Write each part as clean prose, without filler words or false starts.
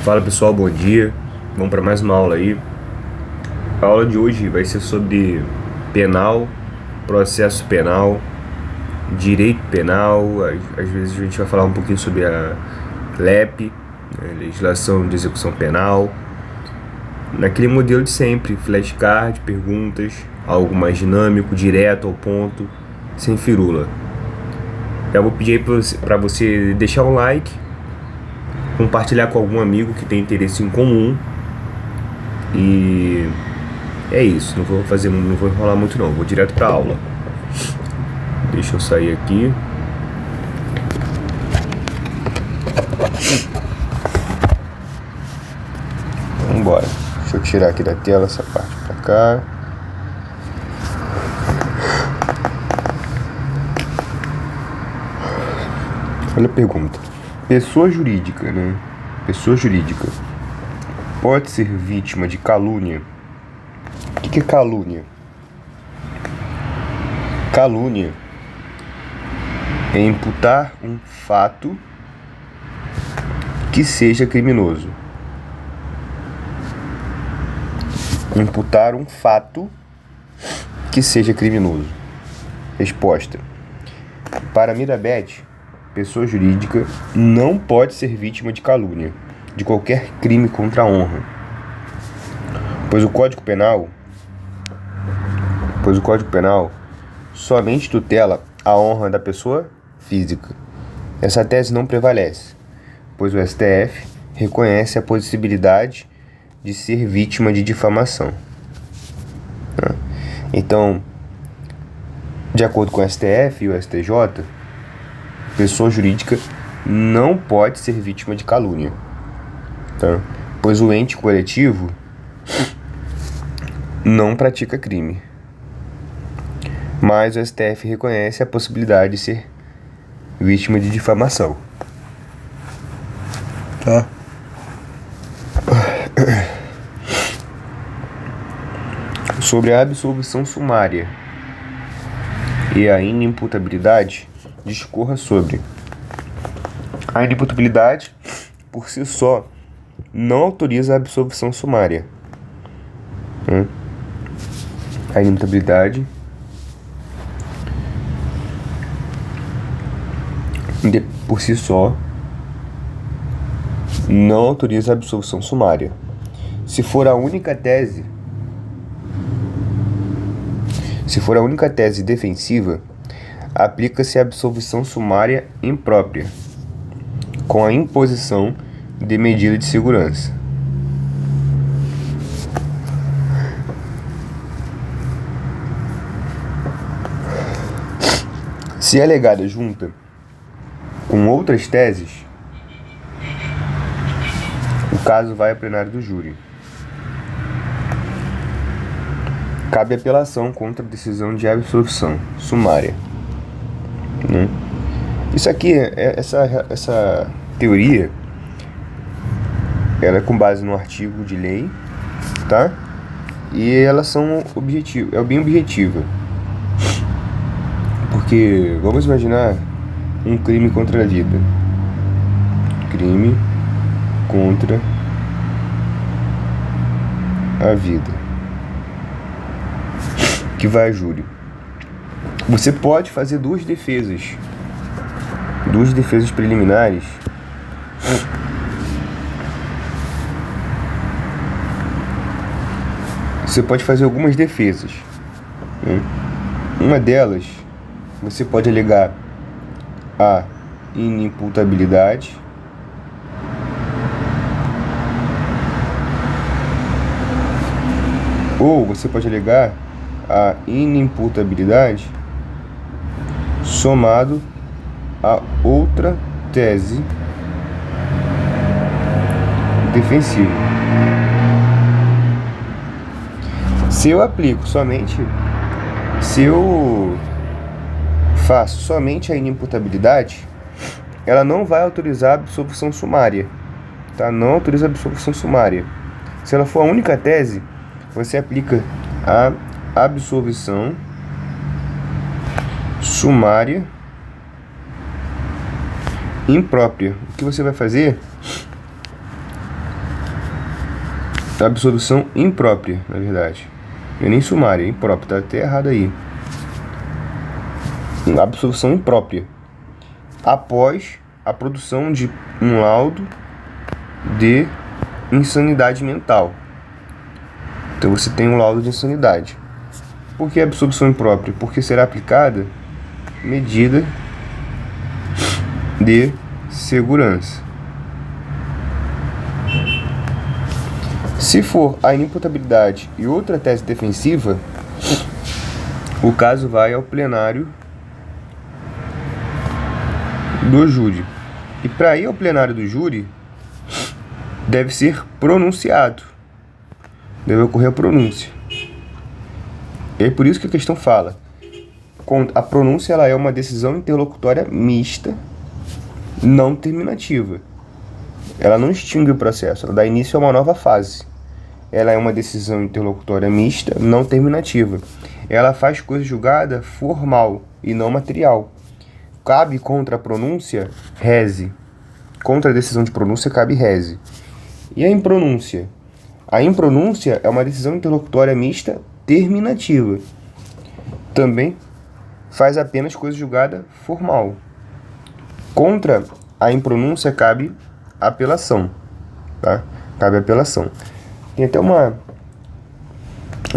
Fala pessoal, bom dia. Vamos para mais uma aula aí. A aula de hoje vai ser sobre penal, processo penal, direito penal. Às vezes a gente vai falar um pouquinho sobre a LEP, Legislação de Execução Penal. Naquele modelo de sempre, flashcard, perguntas, algo mais dinâmico, direto ao ponto, sem firula. Eu vou pedir para você deixar um like, compartilhar com algum amigo que tem interesse em comum. E é isso, não vou enrolar muito não, vou direto para a aula. Deixa eu sair aqui. Vamos embora. Deixa eu tirar aqui da tela essa parte para cá. Olha a pergunta. Pessoa jurídica, né? Pessoa jurídica pode ser vítima de calúnia. O que é calúnia? Calúnia é imputar um fato que seja criminoso. Imputar um fato que seja criminoso. Resposta. Para Mirabete, pessoa jurídica não pode ser vítima de calúnia, de qualquer crime contra a honra, pois o Código Penal somente tutela a honra da pessoa física. Essa tese não prevalece, pois o STF reconhece a possibilidade de ser vítima de difamação. Então, de acordo com o STF e o STJ, pessoa jurídica não pode ser vítima de calúnia, tá? Pois o ente coletivo não pratica crime. Mas o STF reconhece a possibilidade de ser vítima de difamação, tá? Sobre a absolvição sumária e a inimputabilidade, discorra sobre. A inimputabilidade, por si só, não autoriza a absolvição sumária. A inimputabilidade por si só não autoriza a absolvição sumária. Se for a única tese defensiva, aplica-se a absolvição sumária imprópria, com a imposição de medida de segurança. Se é alegada junta com outras teses, o caso vai ao plenário do júri. Cabe apelação contra a decisão de absolvição sumária. Isso aqui, essa teoria, ela é com base no artigo de lei, tá? E elas são bem objetiva. Porque, vamos imaginar um crime contra a vida. Crime contra a vida, que vai a júri. Você pode fazer duas defesas preliminares Você pode fazer algumas defesas, né? Uma delas, você pode alegar a inimputabilidade, ou você pode alegar a inimputabilidade somado a outra tese defensiva. Se eu faço somente a inimputabilidade, ela não vai autorizar a absolvição sumária, tá? Não autoriza a absolvição sumária. Se ela for a única tese, você aplica a absolvição sumária imprópria. O que você vai fazer Absolvição imprópria, na verdade. Não é nem sumária, é imprópria, tá até errado aí. Absolvição imprópria. Após a produção de um laudo de insanidade mental. Então você tem um laudo de insanidade. Por que absolvição imprópria? Porque será aplicada medida de segurança. Se for a inimputabilidade e outra tese defensiva, o caso vai ao plenário do júri. E para ir ao plenário do júri, deve ser pronunciado. Deve ocorrer a pronúncia. E é por isso que a questão fala. A pronúncia ela é uma decisão interlocutória mista, não terminativa. Ela não extingue o processo, ela dá início a uma nova fase. Ela é uma decisão interlocutória mista, não terminativa. Ela faz coisa julgada formal e não material. Cabe contra a pronúncia, reze. Contra a decisão de pronúncia, cabe reze. E a impronúncia? A impronúncia é uma decisão interlocutória mista terminativa. Também faz apenas coisa julgada formal. Contra a impronúncia cabe apelação. Tá? Cabe apelação. Tem até um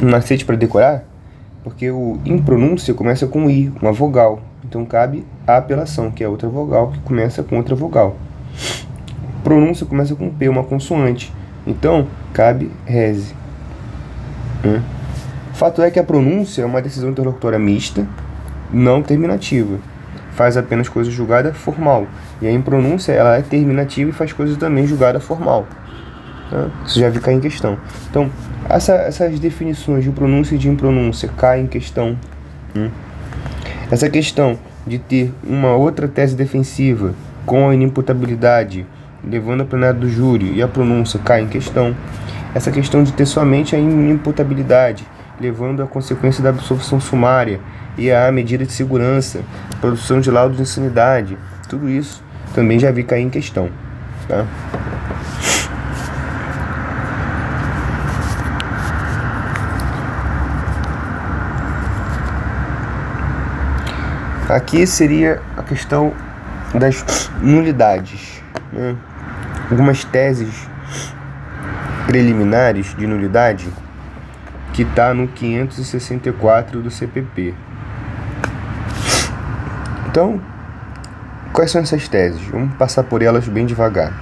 macete para decorar, porque o impronúncia começa com I, uma vogal. Então cabe a apelação, que é outra vogal que começa com outra vogal. Pronúncia começa com P, uma consoante. Então cabe reze. Fato é que a pronúncia é uma decisão interlocutória mista, não terminativa. Faz apenas coisa julgada formal. E a impronúncia ela é terminativa e faz coisa também julgada formal. Isso já fica em questão. Então, essas definições de pronúncia e de impronúncia caem em questão. Essa questão de ter uma outra tese defensiva com a inimputabilidade, levando a plenário do júri e a pronúncia cai em questão. Essa questão de ter somente a inimputabilidade, levando a consequência da absolvição sumária e a medida de segurança, produção de laudo de insanidade, tudo isso também já vi cair em questão. Tá? Aqui seria a questão das nulidades. Algumas teses preliminares de nulidade que está no 564 do CPP. Então, quais são essas teses? Vamos passar por elas bem devagar.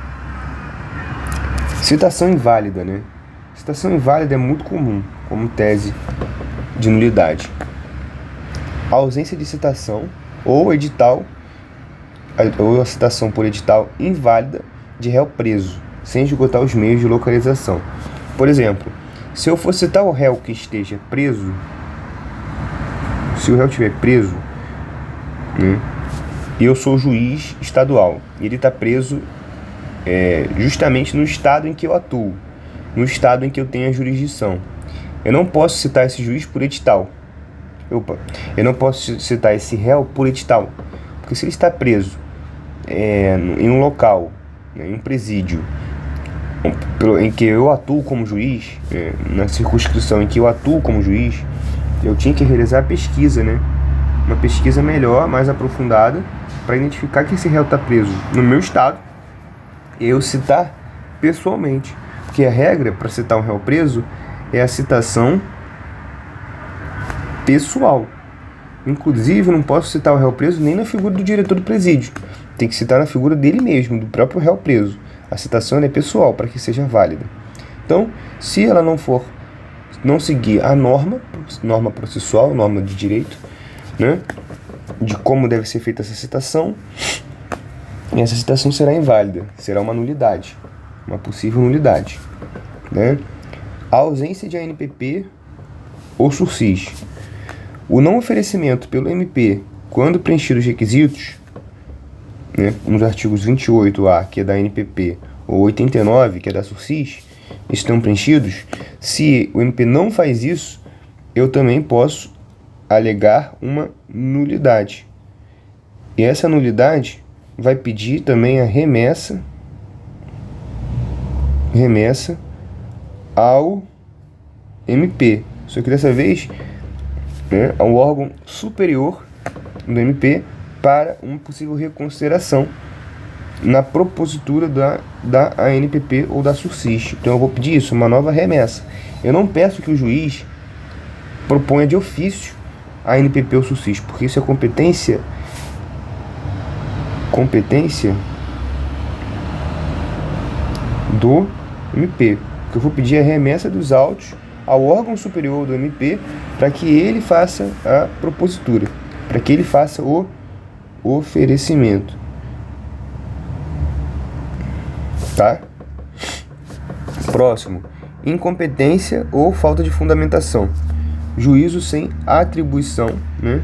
Citação inválida, né? Citação inválida é muito comum como tese de nulidade. A ausência de citação ou edital, ou a citação por edital inválida de réu preso, sem esgotar os meios de localização. Por exemplo, se eu for citar o réu que esteja preso, se o réu estiver preso, né, e eu sou juiz estadual, e ele está preso justamente no estado em que eu atuo, no estado em que eu tenho a jurisdição, eu não posso citar esse juiz por edital. Eu não posso citar esse réu por edital, porque se ele está preso em um local, em um presídio, em que eu atuo como juiz, na circunscrição em que eu atuo como juiz, eu tinha que realizar a pesquisa, né? Uma pesquisa melhor, mais aprofundada, para identificar que esse réu está preso no meu estado e eu citar pessoalmente. Porque a regra para citar um réu preso é a citação pessoal. Inclusive, eu não posso citar o réu preso nem na figura do diretor do presídio. Tem que citar na figura dele mesmo, do próprio réu preso. A citação é pessoal, para que seja válida. Então, se ela não seguir a norma processual, norma de direito, né, de como deve ser feita essa citação, essa citação será inválida, será uma nulidade, uma possível nulidade. Né? A ausência de ANPP ou sursis. O não oferecimento pelo MP, quando preenchidos os requisitos, né, nos artigos 28A, que é da ANPP, ou 89, que é da sursis, estão preenchidos, se o MP não faz isso, eu também posso alegar uma nulidade. E essa nulidade vai pedir também a remessa ao MP. Só que dessa vez, né, ao órgão superior do MP para uma possível reconsideração na propositura da ANPP ou da SURSIS. Então eu vou pedir isso, uma nova remessa. Eu não peço que o juiz proponha de ofício a ANPP ou SURSIS, porque isso é competência do MP. O que eu vou pedir é a remessa dos autos ao órgão superior do MP para que ele faça a propositura, para que ele faça o oferecimento. Tá? Próximo. Incompetência ou falta de fundamentação. Juízo sem atribuição, né?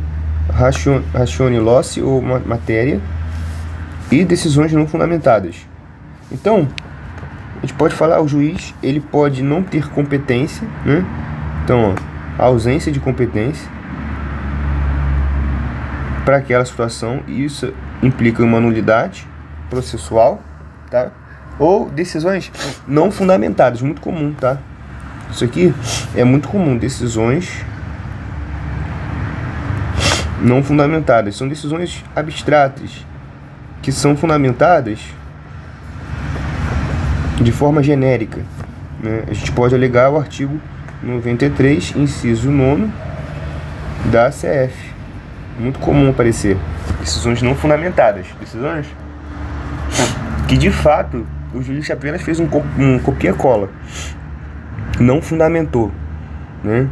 Ratione loci ou matéria e decisões não fundamentadas. Então, a gente pode falar, o juiz, ele pode não ter competência, né? Então, ó, ausência de competência para aquela situação, e isso implica uma nulidade processual, tá? Ou decisões não fundamentadas, muito comum, tá? Isso aqui é muito comum, decisões não fundamentadas. São decisões abstratas que são fundamentadas de forma genérica, né? A gente pode alegar o artigo 93, inciso 9 da CF. Muito comum aparecer decisões não fundamentadas, decisões que de fato o juiz apenas fez um copia-cola, não fundamentou, né?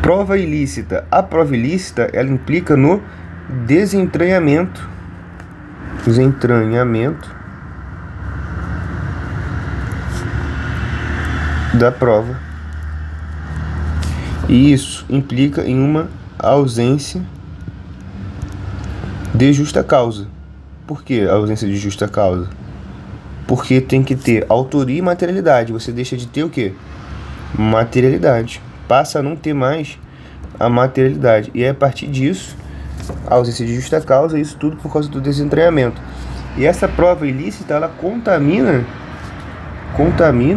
Prova ilícita. A prova ilícita, ela implica no desentranhamento da prova, e isso implica em uma ausência de justa causa. Por que a ausência de justa causa? Porque tem que ter autoria e materialidade. Você deixa de ter o quê? Materialidade. Passa a não ter mais a materialidade. E é a partir disso, a ausência de justa causa, isso tudo por causa do desentranhamento. E essa prova ilícita, ela contamina,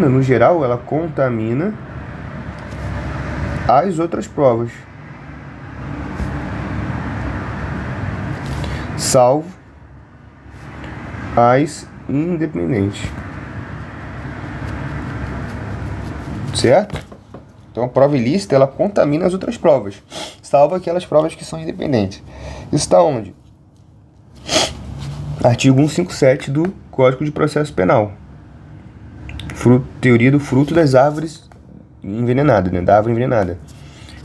no geral, ela contamina as outras provas. Salvo as independentes. Certo? Então a prova ilícita, ela contamina as outras provas, salvo aquelas provas que são independentes. Isso está onde? Artigo 157 do Código de Processo Penal. Teoria do fruto das árvores envenenadas, né? Da árvore envenenada.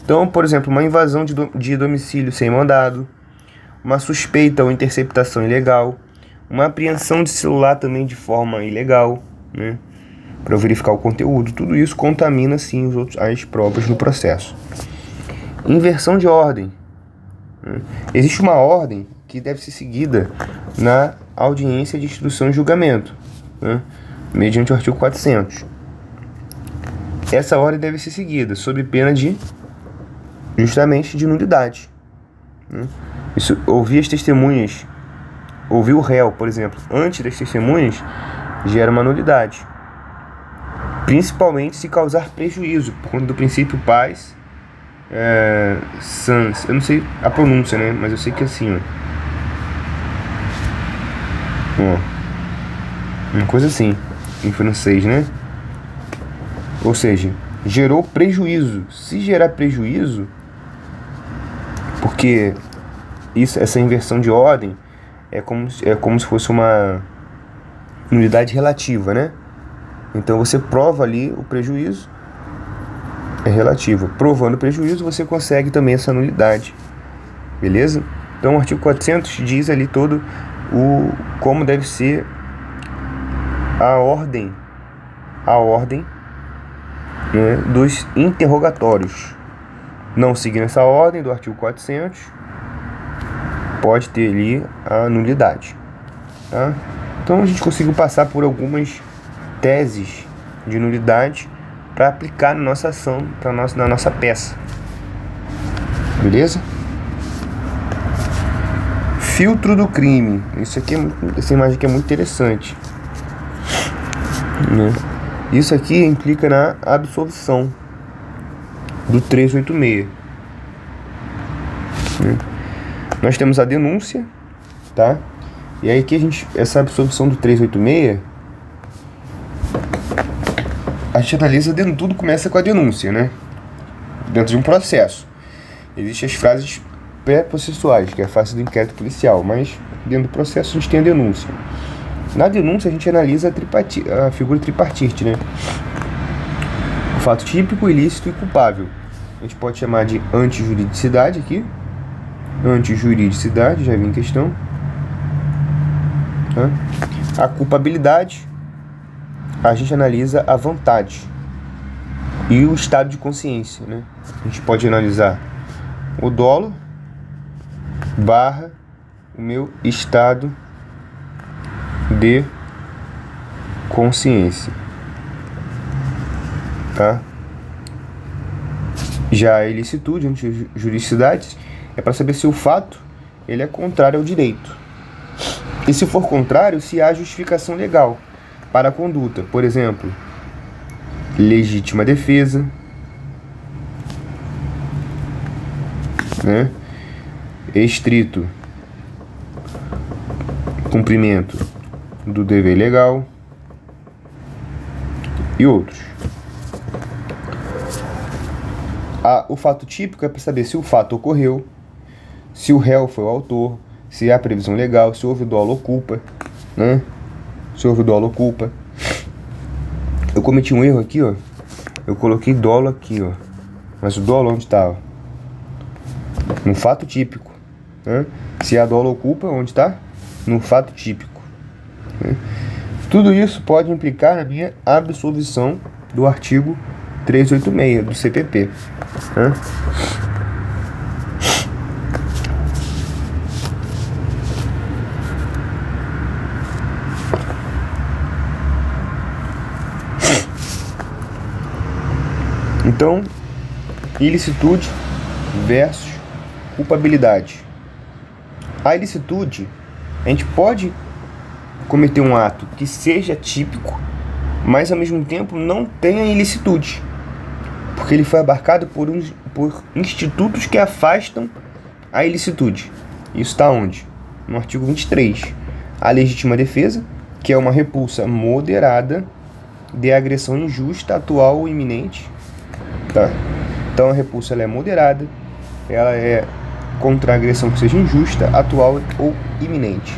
Então, por exemplo, uma invasão de domicílio sem mandado, uma suspeita ou interceptação ilegal, uma apreensão de celular também de forma ilegal, né? Para verificar o conteúdo. Tudo isso contamina, sim, as provas no processo. Inversão de ordem, né? Existe uma ordem que deve ser seguida na audiência de instrução e julgamento, né? Mediante o artigo 400. Essa ordem deve ser seguida sob pena de, justamente, de nulidade, né? Isso, ouvir as testemunhas, ouvir o réu, por exemplo, antes das testemunhas, gera uma nulidade. Principalmente se causar prejuízo, por conta do princípio pars sans. Eu não sei a pronúncia, né? Mas eu sei que é assim, ó. Uma coisa assim, em francês, né? Ou seja, gerou prejuízo. Se gerar prejuízo, porque essa inversão de ordem é como se fosse uma nulidade relativa, né? Então você prova ali o prejuízo, é relativo. Provando o prejuízo, você consegue também essa nulidade. Beleza? Então o artigo 400 diz ali todo como deve ser a ordem, né, dos interrogatórios. Não seguindo essa ordem do artigo 400, pode ter ali a nulidade, tá? Então a gente conseguiu passar por algumas teses de nulidade para aplicar na nossa ação, na nossa peça. Beleza? Filtro do crime. Isso aqui essa imagem aqui é muito interessante, né? Isso aqui implica na absolvição do 386. Nós temos a denúncia, tá? E aí que essa absolvição do 386, a gente analisa dentro, tudo começa com a denúncia, né? Dentro de um processo. Existem as frases pré-processuais, que é a fase do inquérito policial, mas dentro do processo a gente tem a denúncia. Na denúncia a gente analisa a figura tripartite, né? O fato típico, ilícito e culpável. A gente pode chamar de antijuridicidade aqui. Antijuridicidade, já vi em questão. A culpabilidade, a gente analisa a vontade e o estado de consciência, né? A gente pode analisar o dolo / o meu estado de consciência, tá? Já a ilicitude, antijuridicidade, é para saber se o fato ele é contrário ao direito. E se for contrário, se há justificação legal para a conduta. Por exemplo, legítima defesa, né? Estrito cumprimento do dever legal e outros. O fato típico é para saber se o fato ocorreu, se o réu foi o autor, se há previsão legal, se houve dolo ou culpa, né? Se houve dolo ou culpa. Eu cometi um erro aqui, ó. Eu coloquei dolo aqui, ó. Mas o dolo onde está? No fato típico, né? Se há dolo ou culpa, onde está? No fato típico, né? Tudo isso pode implicar na minha absolvição do artigo 386 do CPP, né? Então, ilicitude versus culpabilidade. A ilicitude, a gente pode cometer um ato que seja típico, mas ao mesmo tempo não tenha ilicitude, porque ele foi abarcado por institutos que afastam a ilicitude. Isso está onde? No artigo 23. A legítima defesa, que é uma repulsa moderada de agressão injusta, atual ou iminente. Tá? Então a repulsa ela é moderada, ela é contra a agressão que seja injusta, atual ou iminente.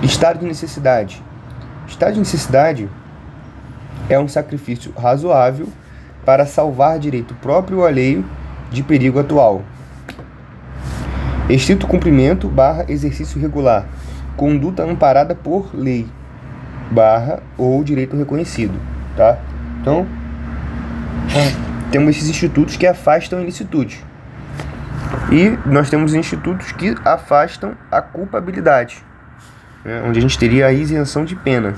Estado de necessidade. Estado de necessidade é um sacrifício razoável para salvar direito próprio ou alheio de perigo atual. Estrito cumprimento / exercício regular. Conduta amparada por lei / ou direito reconhecido. Tá? Então, temos esses institutos que afastam a ilicitude. E nós temos institutos que afastam a culpabilidade, né, onde a gente teria a isenção de pena.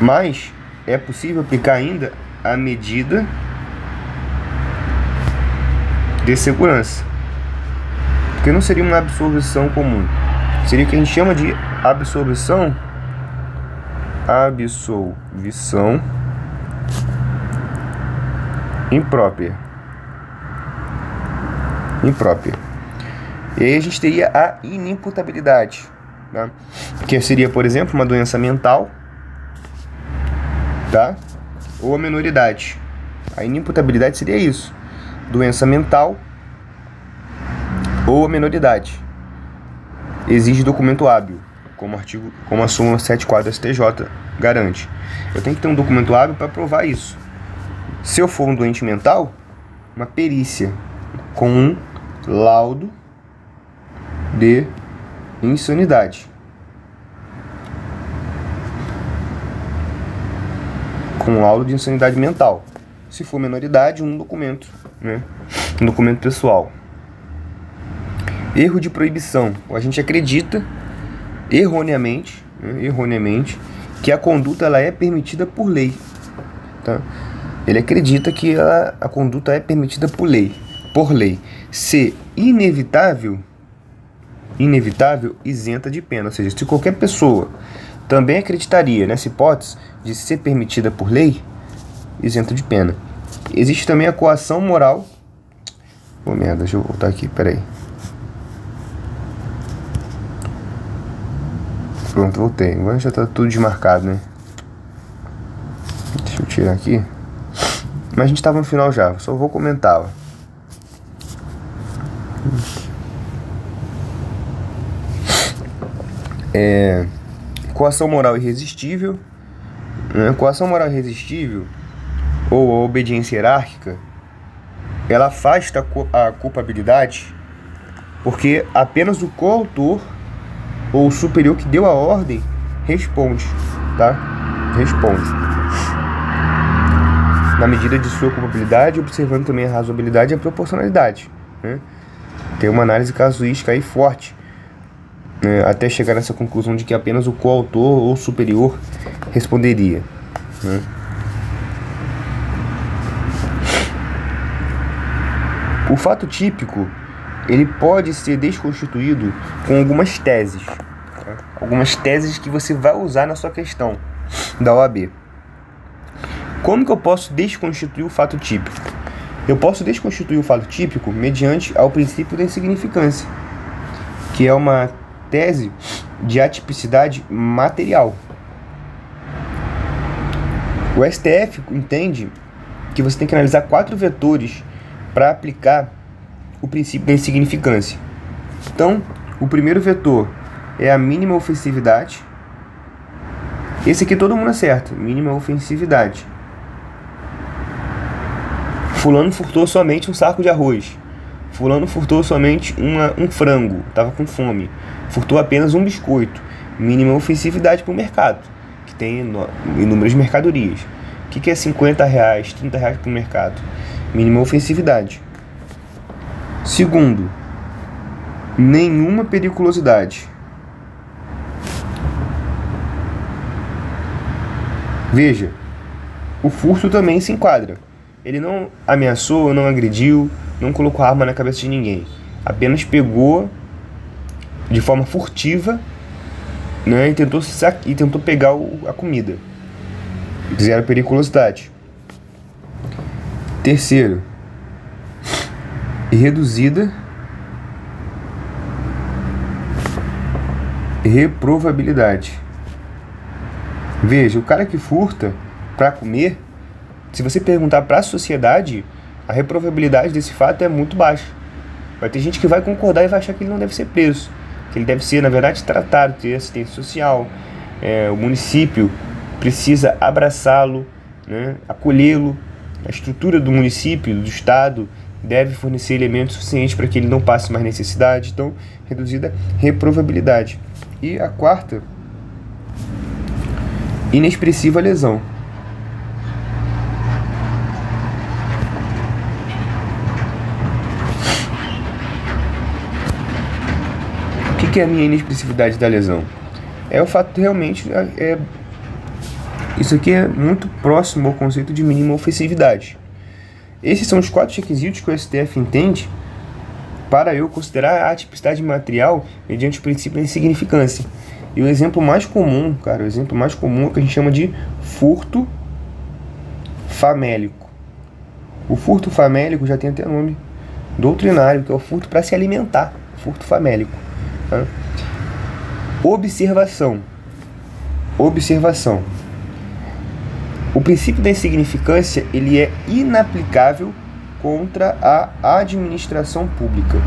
Mas é possível aplicar ainda a medida de segurança, porque não seria uma absolvição comum. Seria o que a gente chama de absolvição imprópria. E aí a gente teria a inimputabilidade, tá? Que seria, por exemplo, uma doença mental, tá? Ou a menoridade. A inimputabilidade seria isso: doença mental ou a menoridade. Exige documento hábil, como a súmula 74 do STJ garante. Eu tenho que ter um documento hábil para provar isso. Se eu for um doente mental, uma perícia com um laudo de insanidade. Com um laudo de insanidade mental. Se for menoridade, um documento, né? Um documento pessoal. Erro de proibição. A gente acredita erroneamente, que a conduta ela é permitida por lei, tá? Ele acredita que a conduta é permitida por lei. Se inevitável, isenta de pena. Ou seja, se qualquer pessoa também acreditaria nessa hipótese de ser permitida por lei, isento de pena. Existe também a coação moral. Pô, merda, deixa eu voltar aqui, peraí. Pronto, voltei. Agora já tá tudo desmarcado, né? Deixa eu tirar aqui. Mas a gente tava no final já, só vou comentar, ó. Coação moral irresistível, né? Coação moral irresistível ou a obediência hierárquica, ela afasta a culpabilidade porque apenas o coautor ou o superior que deu a ordem responde, tá? Responde. Na medida de sua culpabilidade, observando também a razoabilidade e a proporcionalidade, né? Tem uma análise casuística aí forte, né, até chegar nessa conclusão de que apenas o coautor ou superior responderia, né? O fato típico, ele pode ser desconstituído com algumas teses, tá? Algumas teses que você vai usar na sua questão da OAB. Como que eu posso desconstituir o fato típico? Eu posso desconstituir o fato típico mediante ao princípio da insignificância, que é uma tese de atipicidade material. O STF entende que você tem que analisar 4 vetores para aplicar o princípio da insignificância. Então, o primeiro vetor é a mínima ofensividade. Esse aqui todo mundo acerta, mínima ofensividade. Fulano furtou somente um saco de arroz. Fulano furtou somente um frango, estava com fome. Furtou apenas um biscoito. Mínima ofensividade para o mercado, que tem inúmeras mercadorias. O que é R$50, R$30 para o mercado? Mínima ofensividade. Segundo, nenhuma periculosidade. Veja, o furto também se enquadra. Ele não ameaçou, não agrediu, não colocou arma na cabeça de ninguém. Apenas pegou de forma furtiva, né, e tentou pegar a comida. Zero periculosidade. Terceiro, reduzida reprovabilidade. Veja, o cara que furta para comer, se você perguntar para a sociedade, a reprovabilidade desse fato é muito baixa. Vai ter gente que vai concordar e vai achar que ele não deve ser preso, que ele deve ser, na verdade, tratado, ter assistência social. O município precisa abraçá-lo, né, acolhê-lo. A estrutura do município, do estado, deve fornecer elementos suficientes para que ele não passe mais necessidade. Então, reduzida reprovabilidade. E a quarta, inexpressiva lesão. O que é a minha inexpressividade da lesão? É o fato de realmente... Isso aqui é muito próximo ao conceito de mínima ofensividade. Esses são os 4 requisitos que o STF entende para eu considerar a atipicidade material mediante o princípio da insignificância. E o exemplo mais comum, cara, é o que a gente chama de furto famélico. O furto famélico já tem até nome doutrinário, que é o furto para se alimentar, furto famélico. Tá? Observação. O princípio da insignificância, ele é inaplicável contra a administração pública.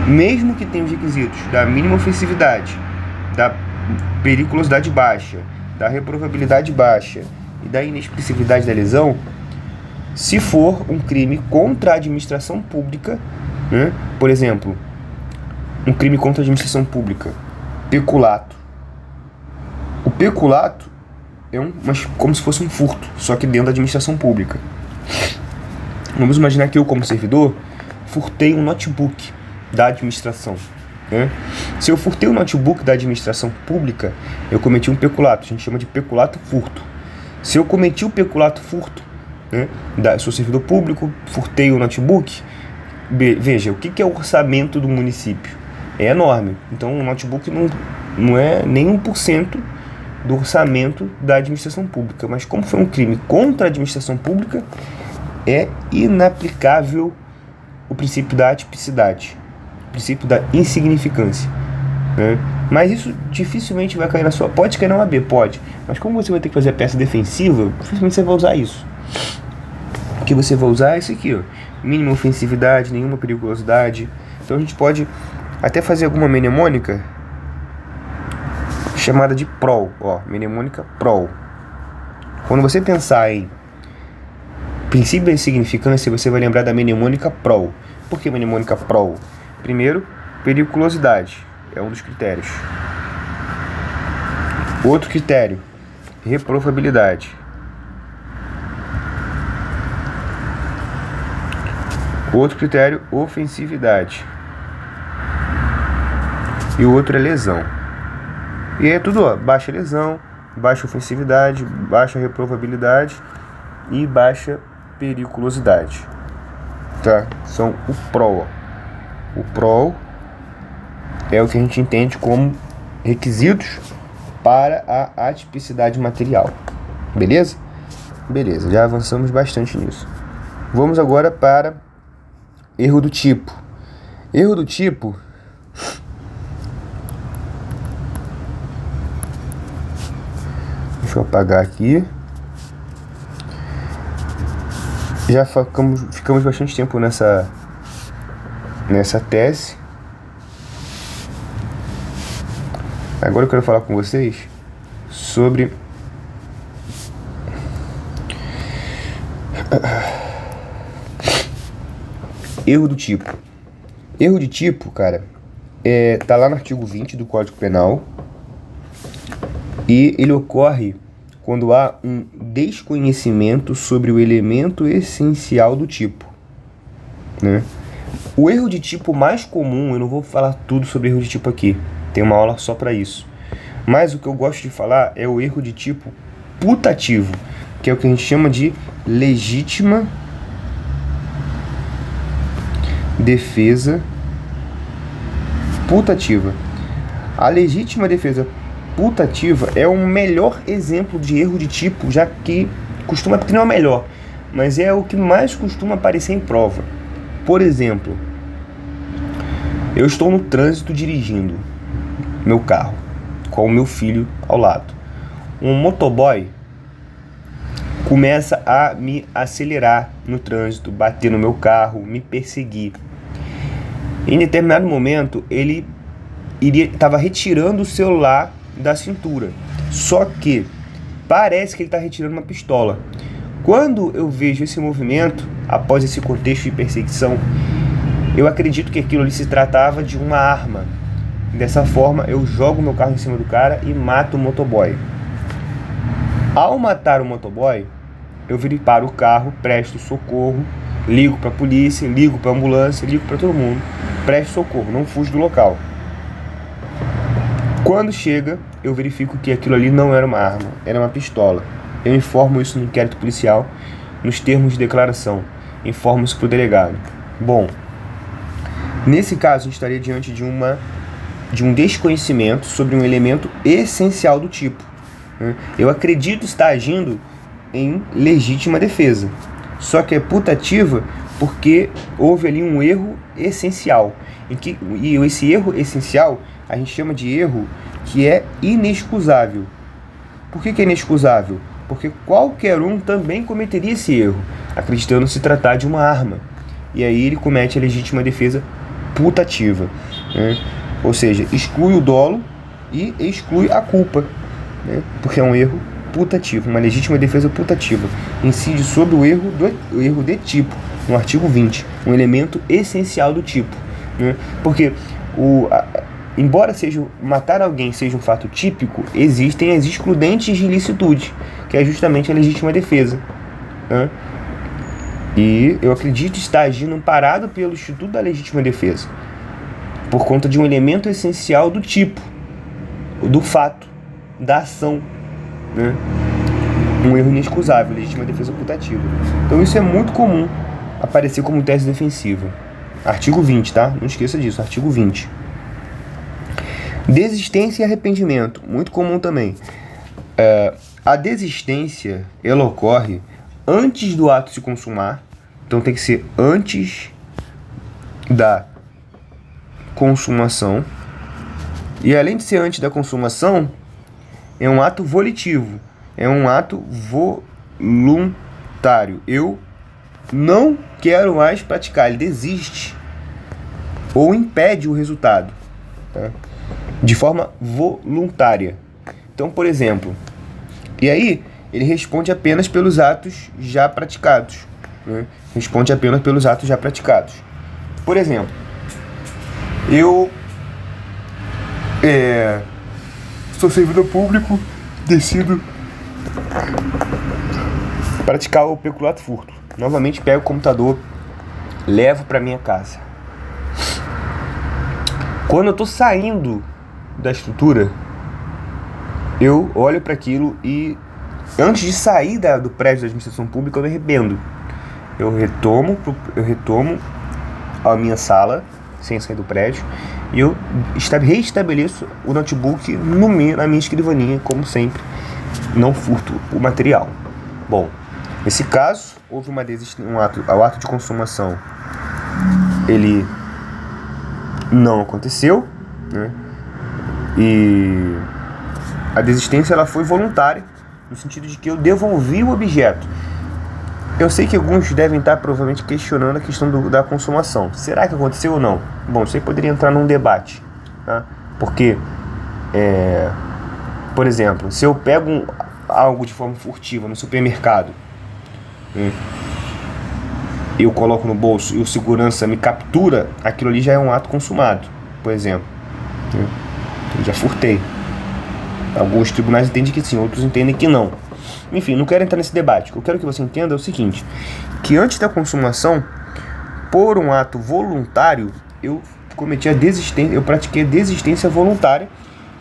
Mesmo que tenha os requisitos da mínima ofensividade, da periculosidade baixa, da reprovabilidade baixa e da inexpressividade da lesão, se for um crime contra a administração pública, né? Por exemplo, um crime contra a administração pública, peculato. O peculato é como se fosse um furto, só que dentro da administração pública. Vamos imaginar que eu, como servidor, furtei um notebook da administração, né? Se eu furtei o notebook da administração pública, eu cometi um peculato, a gente chama de peculato furto. Se eu cometi o peculato furto, né, sou servidor público, furtei o notebook, veja, o que é o orçamento do município? É enorme, então o notebook não é nem 1% do orçamento da administração pública. Mas como foi um crime contra a administração pública, é inaplicável o princípio da atipicidade, o princípio da insignificância, né? Mas isso dificilmente vai cair na sua... Pode cair na OAB, pode. Mas como você vai ter que fazer a peça defensiva, dificilmente você vai usar isso. O que você vai usar é isso aqui, ó. Mínima ofensividade, nenhuma periculosidade. Então a gente pode até fazer alguma mnemônica chamada de PROL, ó, mnemônica PROL. Quando você pensar em princípio da insignificância, você vai lembrar da mnemônica PROL. Por que mnemônica PROL? Primeiro, periculosidade é um dos critérios. Outro critério, reprovabilidade. Outro critério, ofensividade. E o outro é lesão. E aí é tudo, ó, baixa lesão, baixa ofensividade, baixa reprovabilidade e baixa periculosidade. Tá? São o PROL. O PROL é o que a gente entende como requisitos para a atipicidade material. Beleza? Beleza, já avançamos bastante nisso. Vamos agora para erro do tipo. Erro do tipo deixa eu apagar aqui. Já ficamos bastante tempo nessa tese. Agora eu quero falar com vocês sobre erro do tipo. Erro de tipo, cara, tá lá no artigo 20 do Código Penal. E ele ocorre quando há um desconhecimento sobre o elemento essencial do tipo, né? O erro de tipo mais comum, eu não vou falar tudo sobre erro de tipo aqui, tem uma aula só para isso. Mas o que eu gosto de falar é o erro de tipo putativo, que é o que a gente chama de legítima defesa putativa. A legítima defesa putativa é o melhor exemplo de erro de tipo, já que costuma, porque não é o melhor, mas é o que mais costuma aparecer em prova. Por exemplo, eu estou no trânsito dirigindo meu carro com o meu filho ao lado. Um motoboy começa a me acelerar no trânsito, bater no meu carro, me perseguir. Em determinado momento, ele estava retirando o celular da cintura, só que parece que ele está retirando uma pistola. Quando eu vejo esse movimento, após esse contexto de perseguição, eu acredito que aquilo ali se tratava de uma arma. Dessa forma, eu jogo meu carro em cima do cara e mato o motoboy. Ao matar o motoboy, eu viro para o carro, presto socorro, ligo para a polícia, ligo para a ambulância, ligo para todo mundo, presto socorro, não fujo do local. Quando chega, eu verifico que aquilo ali não era uma arma, era uma pistola. Eu informo isso no inquérito policial, nos termos de declaração. Informo isso para o delegado. Bom, nesse caso, a gente estaria diante de um desconhecimento sobre um elemento essencial do tipo, né? Eu acredito estar agindo em legítima defesa, só que é putativa porque houve ali um erro essencial. E esse erro essencial a gente chama de erro que é inexcusável. Por que é inexcusável? Porque qualquer um também cometeria esse erro, acreditando se tratar de uma arma. E aí ele comete a legítima defesa putativa, né? Ou seja, exclui o dolo e exclui a culpa, né? Porque é um erro putativo, uma legítima defesa putativa. Incide sobre o erro de tipo, no artigo 20, um elemento essencial do tipo, né? Porque embora matar alguém seja um fato típico, existem as excludentes de ilicitude, que é justamente a legítima defesa, né? E eu acredito estar agindo amparado pelo Instituto da Legítima Defesa, por conta de um elemento essencial do tipo, do fato, da ação, né? Um erro inexcusável, legítima defesa putativa. Então isso é muito comum aparecer como tese defensiva. Artigo 20, tá? Não esqueça disso, artigo 20. Desistência e arrependimento, muito comum também. A desistência, ela ocorre antes do ato se consumar, então tem que ser antes da consumação, e além de ser antes da consumação, é um ato volitivo, é um ato voluntário. Eu não quero mais praticar, ele desiste ou impede o resultado, tá? De forma voluntária. Então, por exemplo, e aí ele responde apenas pelos atos já praticados, né? Responde apenas pelos atos já praticados. Por exemplo, eu sou servidor público, decido praticar o peculato furto. Novamente pego o computador, levo para minha casa. Quando eu tô saindo da estrutura, eu olho para aquilo e antes de sair do prédio da administração pública eu me arrependo. Eu retomo a minha sala sem sair do prédio e eu reestabeleço o notebook na minha escrivaninha, como sempre. Não furto o material. Bom, nesse caso houve o ato de consumação, ele não aconteceu, né? E a desistência ela foi voluntária, no sentido de que eu devolvi o objeto. Eu sei que alguns devem estar provavelmente questionando a questão da consumação. Será que aconteceu ou não? Bom, isso aí poderia entrar num debate, tá? Porque, por exemplo, se eu pego algo de forma furtiva no supermercado, eu coloco no bolso e o segurança me captura, aquilo ali já é um ato consumado, por exemplo. Eu já furtei. Alguns tribunais entendem que sim, outros entendem que não. Enfim, não quero entrar nesse debate. O que eu quero que você entenda é o seguinte, que antes da consumação, por um ato voluntário, eu pratiquei a desistência voluntária,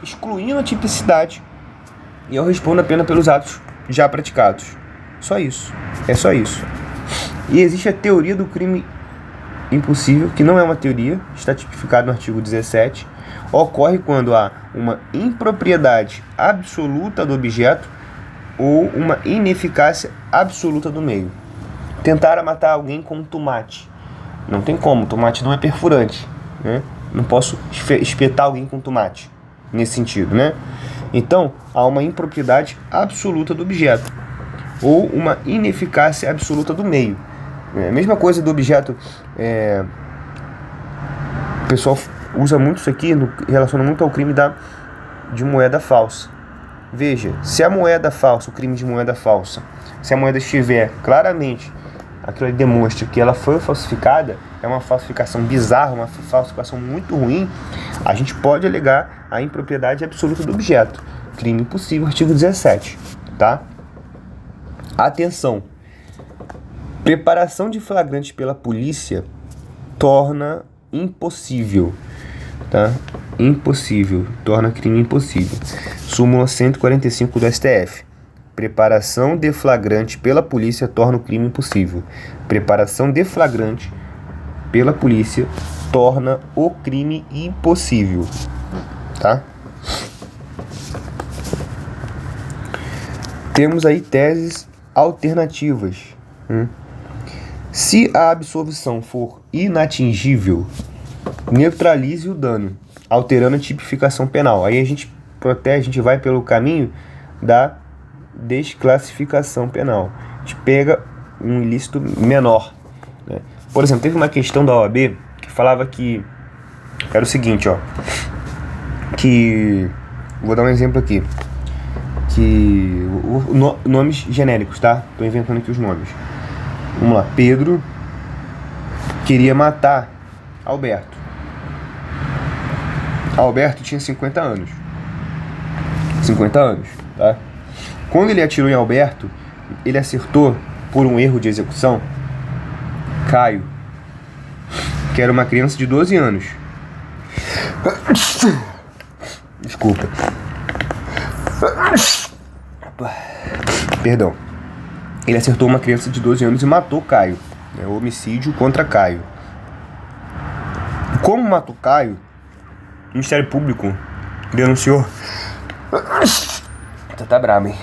excluindo a tipicidade, e eu respondo apenas pelos atos já praticados. Só isso. É só isso. E existe a teoria do crime impossível, que não é uma teoria, está tipificado no artigo 17, ocorre quando há uma impropriedade absoluta do objeto ou uma ineficácia absoluta do meio. Tentaram matar alguém com um tomate. Não tem como, tomate não é perfurante, né? Não posso espetar alguém com tomate, nesse sentido, né? Então, há uma impropriedade absoluta do objeto ou uma ineficácia absoluta do meio. A mesma coisa do objeto, o pessoal usa muito isso aqui, relaciona muito ao crime de moeda falsa. Veja, se a moeda falsa, o crime de moeda falsa, se a moeda estiver claramente, aquilo ali demonstra que ela foi falsificada, é uma falsificação bizarra, uma falsificação muito ruim, a gente pode alegar a impropriedade absoluta do objeto. Crime impossível, artigo 17, tá? Atenção! Preparação de flagrante pela polícia torna impossível, tá? Impossível, torna crime impossível. Súmula 145 do STF. Preparação de flagrante pela polícia torna o crime impossível. Preparação de flagrante pela polícia torna o crime impossível, tá? Temos aí teses alternativas. Se a absolvição for inatingível, neutralize o dano, alterando a tipificação penal. Aí a gente vai pelo caminho da desclassificação penal. A gente pega um ilícito menor, né? Por exemplo, teve uma questão da OAB que falava que era o seguinte, que vou dar um exemplo aqui, que nomes genéricos, tá? Tô inventando aqui os nomes. Vamos lá. Pedro queria matar Alberto. Alberto tinha 50 anos. 50 anos, tá? Quando ele atirou em Alberto, ele acertou por um erro de execução Caio, que era uma criança de 12 anos. Desculpa. Perdão. Ele acertou uma criança de 12 anos e matou Caio. Homicídio contra Caio. Como matou Caio, o Ministério Público denunciou Tá brabo, hein?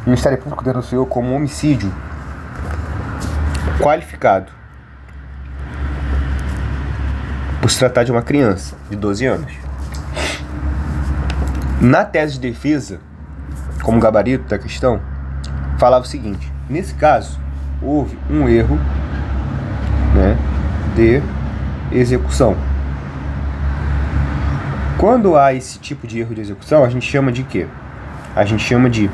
O Ministério Público denunciou como homicídio qualificado por se tratar de uma criança de 12 anos. Na tese de defesa, como gabarito da questão, falava o seguinte: nesse caso, houve um erro, né, de execução. Quando há esse tipo de erro de execução, a gente chama de quê? A gente chama de...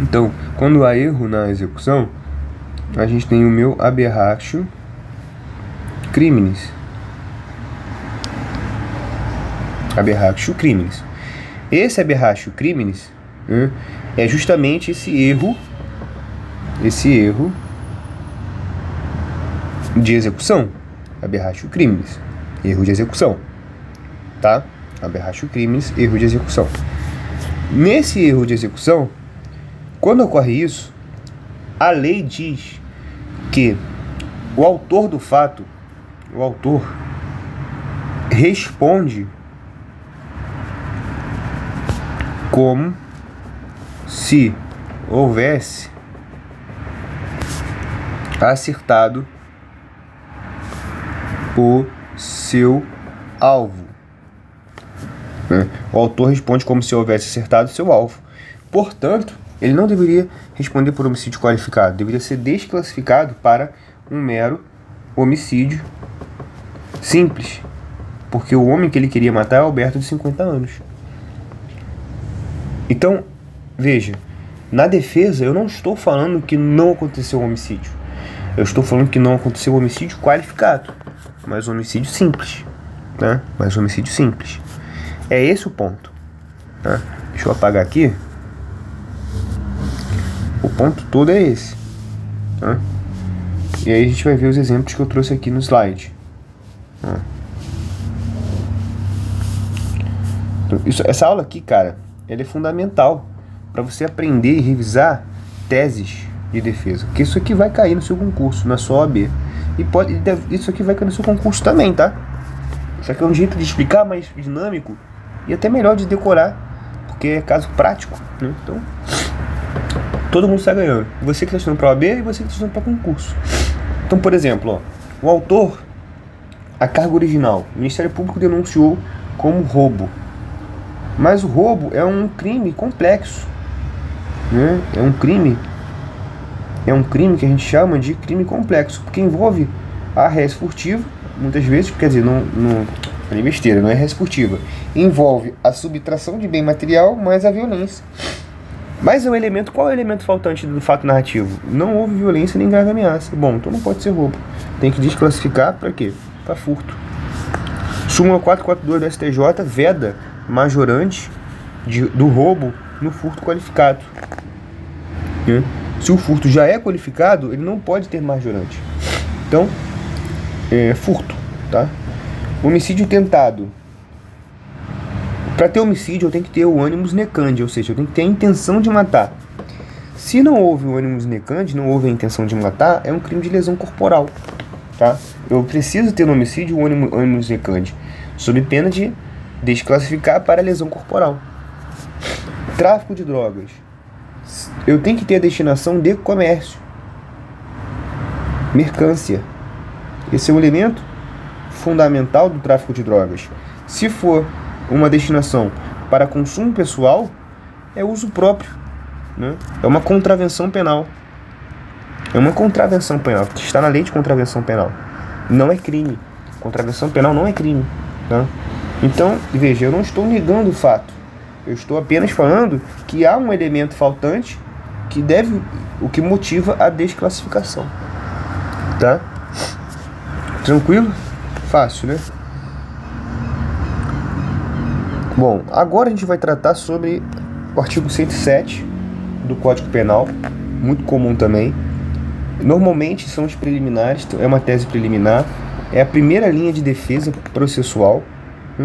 Então, quando há erro na execução, a gente tem o meu aberratio criminis. Aberratio criminis. Esse aberratio criminis, é justamente esse erro de execução. Aberratio criminis, erro de execução, tá? Aberratio criminis, erro de execução. Nesse erro de execução, quando ocorre isso, a lei diz que o autor do fato, o autor responde como se houvesse acertado o seu alvo. O autor responde como se houvesse acertado o seu alvo. Portanto, ele não deveria responder por homicídio qualificado, deveria ser desclassificado para um mero homicídio simples, porque o homem que ele queria matar é Alberto, de 50 anos. Então, veja, na defesa eu não estou falando que não aconteceu um homicídio, eu estou falando que não aconteceu um homicídio qualificado, mas um homicídio simples, né? Mas um homicídio simples. É esse o ponto, né? Deixa eu apagar aqui. O ponto todo é esse, né? E aí a gente vai ver os exemplos que eu trouxe aqui no slide, né? Então, essa aula aqui, cara, ela é fundamental para você aprender e revisar teses de defesa, porque isso aqui vai cair no seu concurso, na sua OAB. Isso aqui vai cair no seu concurso também, tá? Isso aqui é um jeito de explicar mais dinâmico e até melhor de decorar, porque é caso prático, né? Então, todo mundo está ganhando. Você que está estudando para OAB e você que está estudando para concurso. Então, por exemplo, ó, o autor, a carga original, o Ministério Público denunciou como roubo. Mas o roubo é um crime complexo, né? É um crime que a gente chama de crime complexo, porque envolve a res furtiva, muitas vezes, quer dizer, não é besteira, não é res furtiva. Envolve a subtração de bem material mais a violência. Mas qual é o elemento faltante do fato narrativo? Não houve violência nem grave ameaça. Bom, então não pode ser roubo. Tem que desclassificar para quê? Para furto. Súmula 442 do STJ veda majorante do roubo no furto qualificado. Se o furto já é qualificado, ele não pode ter majorante. Então, furto, tá? Homicídio tentado. Para ter homicídio, eu tenho que ter o animus necandi, ou seja, eu tenho que ter a intenção de matar. Se não houve o animus necandi, não houve a intenção de matar, é um crime de lesão corporal, tá? Eu preciso ter no homicídio o animus necandi, sob pena de desclassificar para lesão corporal. Tráfico de drogas. Eu tenho que ter a destinação de comércio, mercância. Esse é um elemento fundamental do tráfico de drogas. Se for uma destinação para consumo pessoal, é uso próprio, né? É uma contravenção penal. É uma contravenção penal. Está na lei de contravenção penal. Não é crime. Contravenção penal não é crime, tá? Então, veja, eu não estou negando o fato. Eu estou apenas falando que há um elemento faltante o que motiva a desclassificação, tá? Tranquilo? Fácil, né? Bom, agora a gente vai tratar sobre o artigo 107 do Código Penal, muito comum também. Normalmente são os preliminares, é uma tese preliminar, é a primeira linha de defesa processual.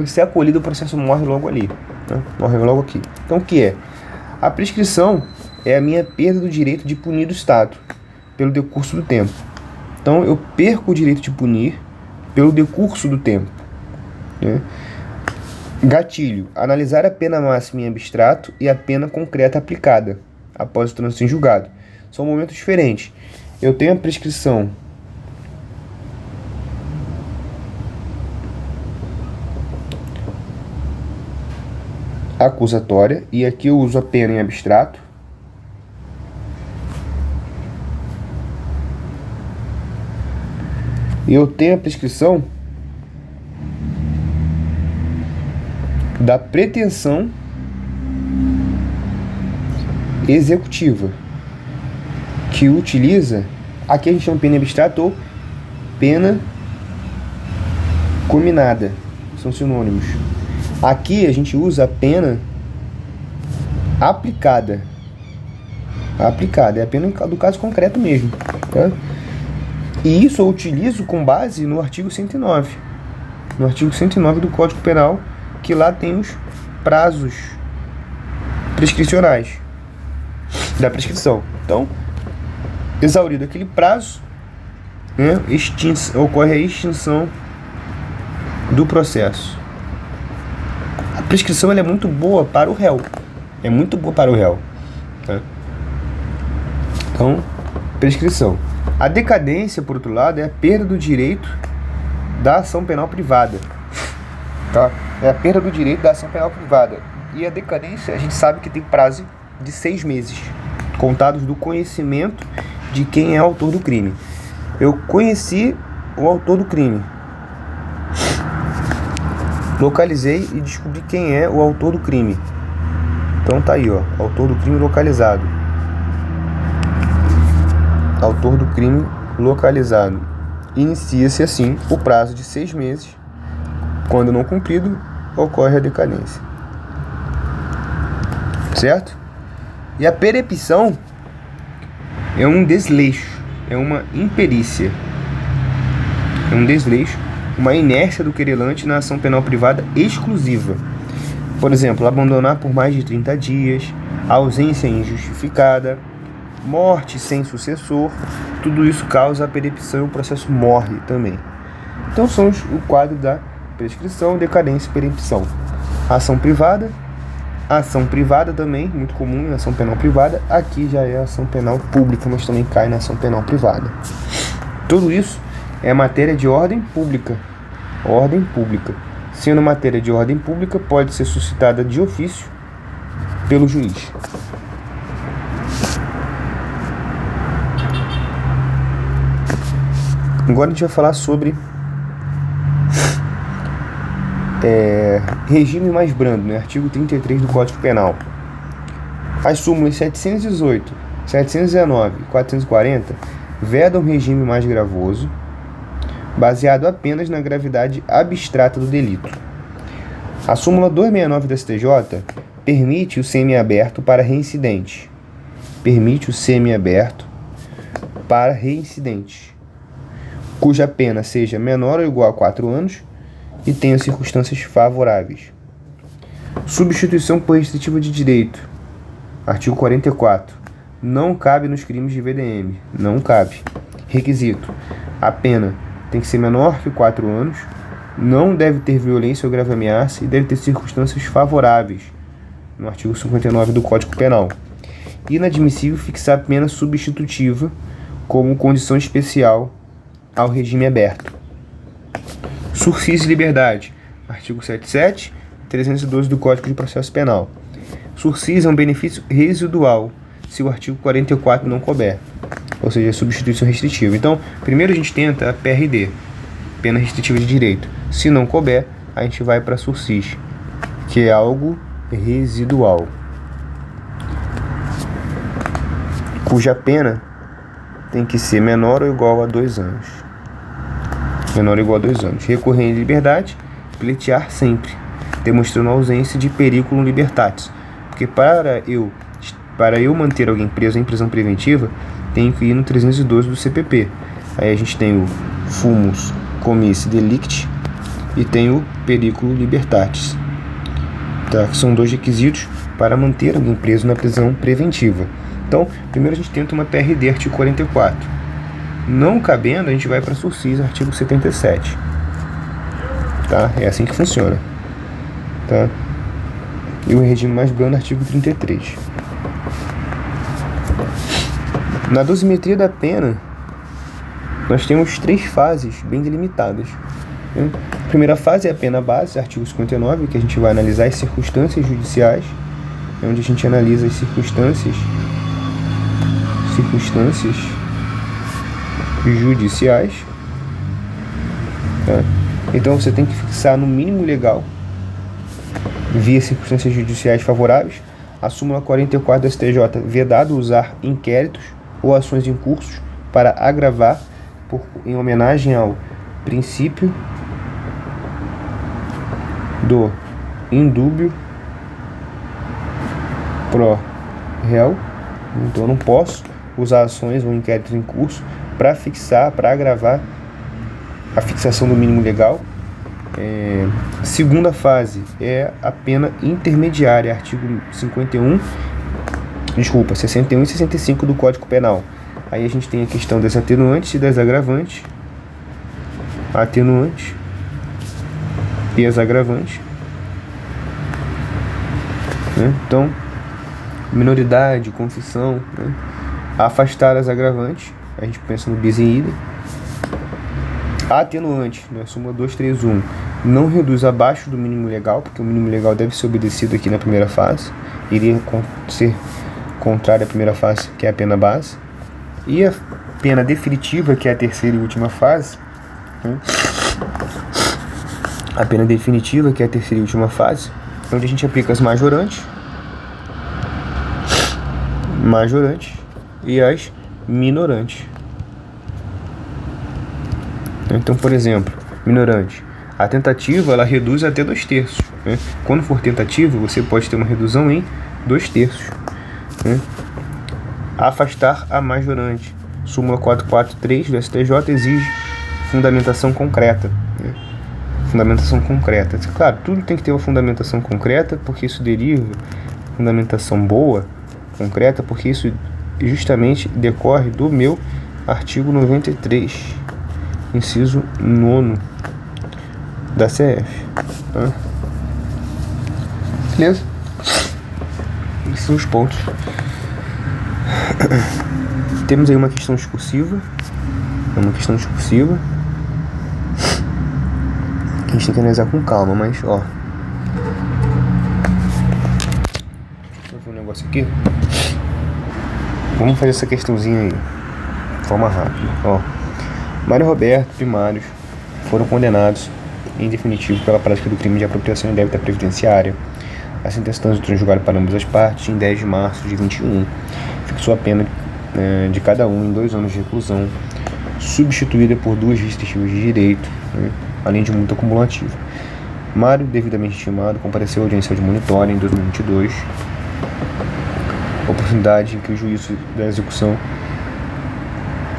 Se é acolhido, o processo morre logo ali, né? Morre logo aqui. Então, o que é? A prescrição é a minha perda do direito de punir do Estado pelo decurso do tempo. Então, eu perco o direito de punir pelo decurso do tempo, né? Gatilho: analisar a pena máxima em abstrato e a pena concreta aplicada após o trânsito em julgado. São momentos diferentes. Eu tenho a prescrição acusatória e aqui eu uso a pena em abstrato. E eu tenho a prescrição da pretensão executiva, que utiliza, aqui a gente chama pena em abstrato ou pena cominada, são sinônimos. Aqui a gente usa a pena aplicada. Aplicada é a pena do caso concreto mesmo, tá? E isso eu utilizo com base no artigo 109. No artigo 109 do Código Penal, que lá tem os prazos prescricionais da prescrição. Então, exaurido aquele prazo, né, ocorre a extinção do processo. A prescrição ela é muito boa para o réu. É muito boa para o réu. Tá? Então, prescrição. A decadência, por outro lado, é a perda do direito da ação penal privada. Tá? É a perda do direito da ação penal privada. E a decadência, a gente sabe que tem prazo de 6 meses, contados do conhecimento de quem é o autor do crime. Eu conheci o autor do crime, localizei e descobri quem é o autor do crime. Então tá aí, ó, autor do crime localizado. Autor do crime localizado. Inicia-se assim o prazo de 6 meses. Quando não cumprido, ocorre a decadência. Certo? E a perepção é um desleixo, é uma imperícia. É um desleixo, uma inércia do querelante na ação penal privada exclusiva. Por exemplo, abandonar por mais de 30 dias, ausência injustificada, morte sem sucessor, tudo isso causa a perepção e o processo morre também. Então são o quadro da prescrição, decadência e perepção. Ação privada também, muito comum em ação penal privada, aqui já é ação penal pública, mas também cai na ação penal privada. Tudo isso é matéria de ordem pública. Ordem pública. Sendo matéria de ordem pública, pode ser suscitada de ofício pelo juiz. Agora a gente vai falar sobre regime mais brando, né? Artigo 33 do Código Penal. As súmulas 718, 719 e 440 vedam regime mais gravoso, baseado apenas na gravidade abstrata do delito. A súmula 269 da STJ permite o semiaberto para reincidente. Cuja pena seja menor ou igual a 4 anos e tenha circunstâncias favoráveis. Substituição por restritiva de direito. Artigo 44. Não cabe nos crimes de VDM. Não cabe. Requisito. A pena tem que ser menor que 4 anos, não deve ter violência ou grave ameaça e deve ter circunstâncias favoráveis. No artigo 59 do Código Penal. Inadmissível fixar pena substitutiva como condição especial ao regime aberto. Sursis e liberdade. Artigo 77 e 312 do Código de Processo Penal. Sursis é um benefício residual se o artigo 44 não couber, ou seja, substituição restritiva. Então, primeiro a gente tenta a PRD, pena restritiva de direito. Se não couber, a gente vai para sursis, que é algo residual, cuja pena tem que ser menor ou igual a 2 anos. Menor ou igual a 2 anos. Recorrer em liberdade, pleitear sempre, demonstrando a ausência de periculum libertatis. Porque para eu manter alguém preso em prisão preventiva, tenho que ir no 312 do CPP. Aí a gente tem o fumus comissi delicti e tem o periculum libertatis. Tá? Que são 2 requisitos para manter alguém preso na prisão preventiva. Então, primeiro a gente tenta uma PRD, artigo 44. Não cabendo, a gente vai para sursis, artigo 77. Tá? É assim que funciona. tá? E o regime mais brando, artigo 33. Na dosimetria da pena, nós temos 3 fases bem delimitadas, né? A primeira fase é a pena base, artigo 59, que a gente vai analisar as circunstâncias judiciais, onde a gente analisa as circunstâncias judiciais, tá? Então você tem que fixar no mínimo legal, via circunstâncias judiciais favoráveis. A súmula 44 do STJ, vedado usar inquéritos ou ações em curso para agravar, em homenagem ao princípio do indúbio pro réu. Então eu não posso usar ações ou inquéritos em curso para agravar a fixação do mínimo legal. Segunda fase é a pena intermediária, artigo 61 e 65 do Código Penal. Aí a gente tem a questão das atenuantes e das agravantes. Atenuantes e as agravantes, né? Então, minoridade, confissão, né? Afastar as agravantes, a gente pensa no bis in idem. Atenuante, né? Súmula 231, não reduz abaixo do mínimo legal, porque o mínimo legal deve ser obedecido aqui na primeira fase, iria ser contrário à primeira fase, que é a pena base. E a pena definitiva, que é a terceira e última fase, né? A pena definitiva, que é a terceira e última fase, onde a gente aplica as majorantes e as minorantes. Então, por exemplo, minorante, a tentativa ela reduz até 2/3, né? Quando for tentativa, você pode ter uma redução em 2/3, né? Afastar a majorante, súmula 443 do STJ exige fundamentação concreta, né? Fundamentação concreta. Claro, tudo tem que ter uma fundamentação concreta, porque isso deriva, fundamentação boa, concreta, porque isso justamente decorre do meu artigo 93, inciso 9 da CF, tá? Beleza? Esses são os pontos. Temos aí uma questão discursiva, que a gente tem que analisar com calma, mas ó, deixa eu ver um negócio aqui. Vamos fazer essa questãozinha aí de forma rápida. Ó, Mário e Roberto, primários, foram condenados em definitivo pela prática do crime de apropriação indébita previdenciária. A sentença transitou julgada para ambas as partes em 10 de março de 21. Fixou a pena de cada um em 2 anos de reclusão, substituída por 2 restritivas de direito, né, além de multa cumulativa. Mário, devidamente intimado, compareceu à audiência de monitório em 2022, oportunidade em que o juízo da execução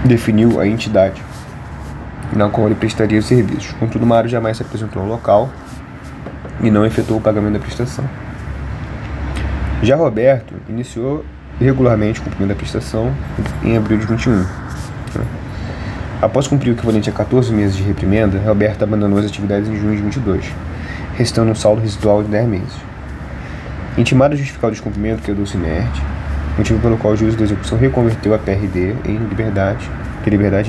definiu a entidade na qual ele prestaria os serviços. Contudo, Mário jamais se apresentou ao local e não efetuou o pagamento da prestação. Já Roberto iniciou regularmente o cumprimento da prestação em abril de 21. Após cumprir o equivalente a 14 meses de reprimenda, Roberto abandonou as atividades em junho de 22, restando um saldo residual de 10 meses. Intimado a justificar o descumprimento, quedou-se inerte, motivo pelo qual o juiz da execução reconverteu a PRD em liberdade